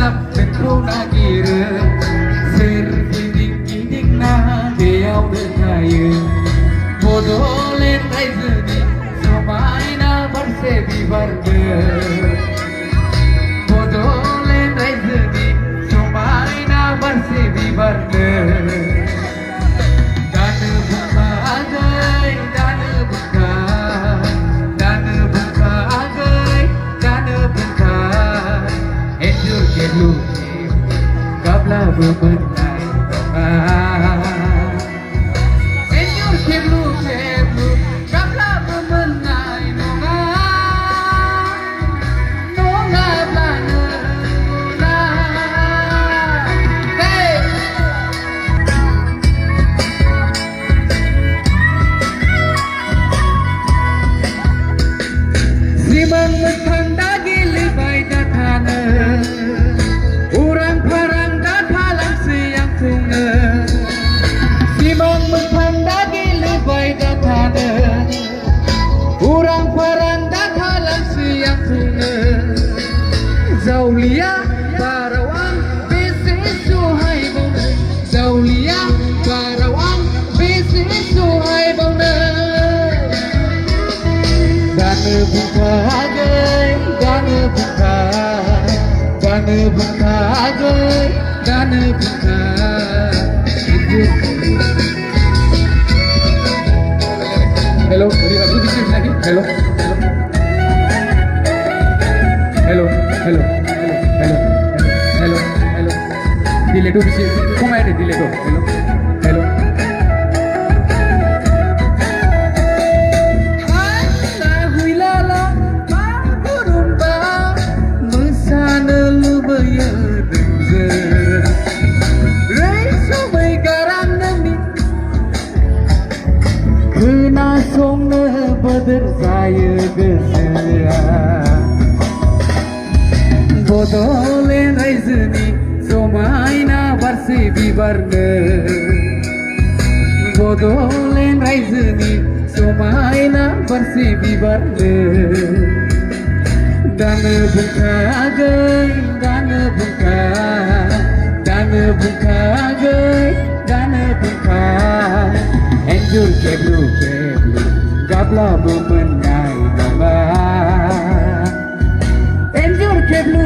Nakku nagir Sir gidik na Diyaw dekaya Bodolen raizuni Somayna barse bibarga Bodolen raizuni Somayna barse bibarga Dan buka agai Dan buka Dan buka agai Dan buka Ejur kelu Kabla bebenai Ejur kelu Kabla bebenai Nonga Nonga blana Hey Simang mentanda gili bai datana Urang parang datalang siang tunga Simang mentanda gili bai datana Urang parang datalang siang tunga Zaulia barawang bisi suhai bau Zaulia barawang bisi suhai bau Dana buka agai, dana buka agai, dana buka. Hello, aku bisa lagi. Hello, hello, hello, hello, hello, hello. Dileto bisa, kau main di dileto. Hello, hello. Kena songna badar saya gesera Bodolen raizuni somayna barse bibarna Bodolen raizuni somayna barse bibarna Dana buka agai, dana buka agai, dana buka Enjur keblu Gabla bemenai nama Enjur keblu